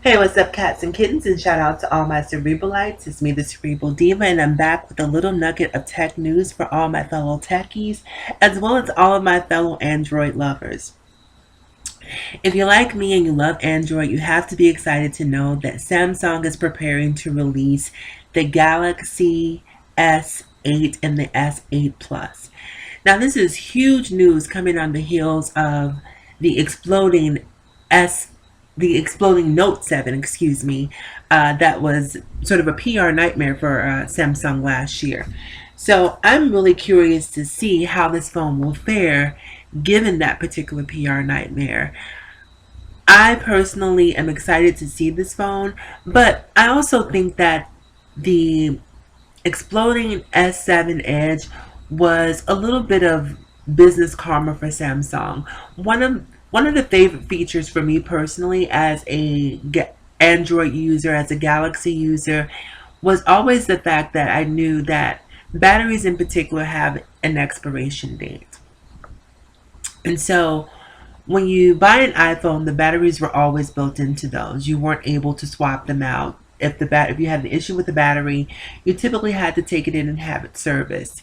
Hey, what's up, cats and kittens? And shout out to all my Cerebralites. It's me, the Cerebral Diva, and I'm back with a little nugget of tech news for all my fellow techies, as well as all of my fellow Android lovers. If you're like me and you love Android, you have to be excited to know that Samsung is preparing to release the Galaxy S8 and the S8 Plus. Now, this is huge news coming on the heels of the exploding S the exploding Note 7, that was sort of a PR nightmare for Samsung last year. So I'm really curious to see how this phone will fare given that particular PR nightmare. I personally am excited to see this phone, but I also think that the exploding S7 Edge was a little bit of business karma for Samsung. One of the favorite features for me personally as a Android user, as a Galaxy user, was always the fact that I knew that batteries in particular have an expiration date. And so when you buy an iPhone, the batteries were always built into those. You weren't able to swap them out. If you had an issue with the battery, you typically had to take it in and have it serviced.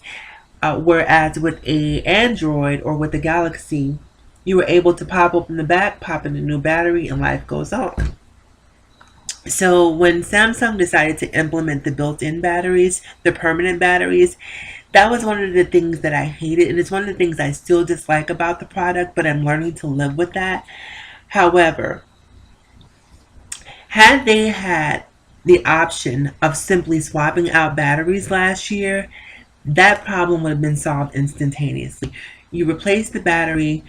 Whereas with a Android or with a Galaxy, you were able to pop open the back, pop in a new battery, and life goes on. So when Samsung decided to implement the built-in batteries, the permanent batteries, that was one of the things that I hated, and it's one of the things I still dislike about the product, but I'm learning to live with that. However, had they had the option of simply swapping out batteries last year, that problem would have been solved instantaneously. You replace the battery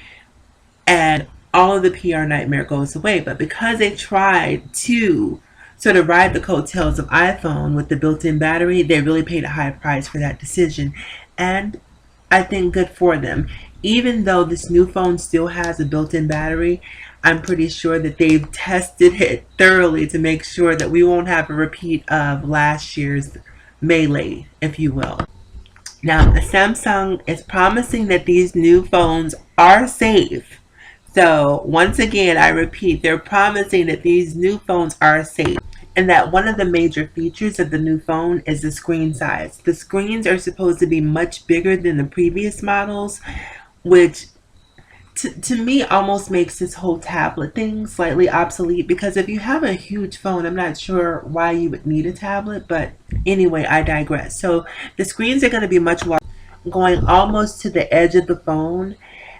and all of the PR nightmare goes away. But because they tried to sort of ride the coattails of iPhone with the built-in battery, they really paid a high price for that decision. And I think good for them. Even though this new phone still has a built-in battery, I'm pretty sure that they've tested it thoroughly to make sure that we won't have a repeat of last year's melee, if you will. Now, Samsung is promising that these new phones are safe. So, once again, I repeat, they're promising that these new phones are safe and that one of the major features of the new phone is the screen size. The screens are supposed to be much bigger than the previous models, which to me almost makes this whole tablet thing slightly obsolete, because if you have a huge phone, I'm not sure why you would need a tablet, but anyway, I digress. So the screens are going to be much larger, going almost to the edge of the phone,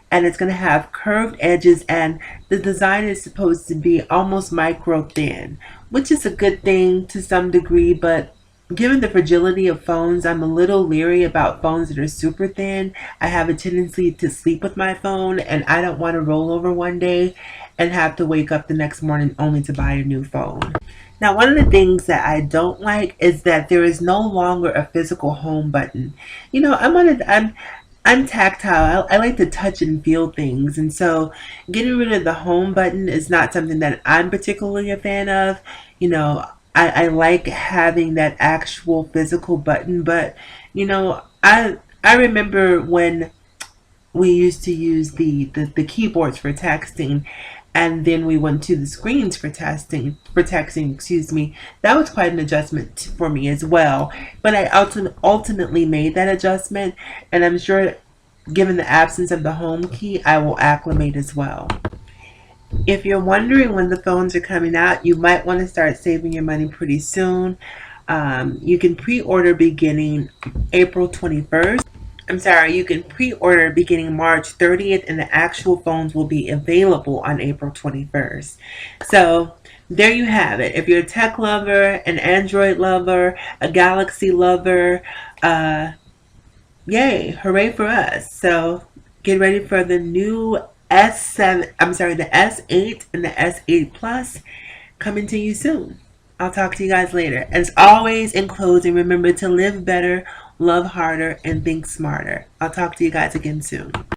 and it's going to have curved edges, and the design is supposed to be almost micro thin, which is a good thing to some degree, but given the fragility of phones, I'm a little leery about phones that are super thin. I have a tendency to sleep with my phone, and I don't want to roll over one day and have to wake up the next morning only to buy a new phone. Now, one of the things that I don't like is that there is no longer a physical home button. You know, I'm tactile. I like to touch and feel things, and so getting rid of the home button is not something that I'm particularly a fan of. You know, I like having that actual physical button, but I remember when we used to use the keyboards for texting, and then we went to the screens for texting, that was quite an adjustment for me as well, but I ultimately made that adjustment, and I'm sure given the absence of the home key, I will acclimate as well. If you're wondering when the phones are coming out, you might want to start saving your money pretty soon. You can pre-order beginning April 21st. You can pre-order beginning March 30th, and the actual phones will be available on April 21st. So there you have it. If you're a tech lover, an Android lover, a Galaxy lover, yay, hooray for us. So get ready for the new the S8 and the S8 Plus coming to you soon. I'll talk to you guys later. As always, in closing, remember to live better, love harder, and think smarter. I'll talk to you guys again soon.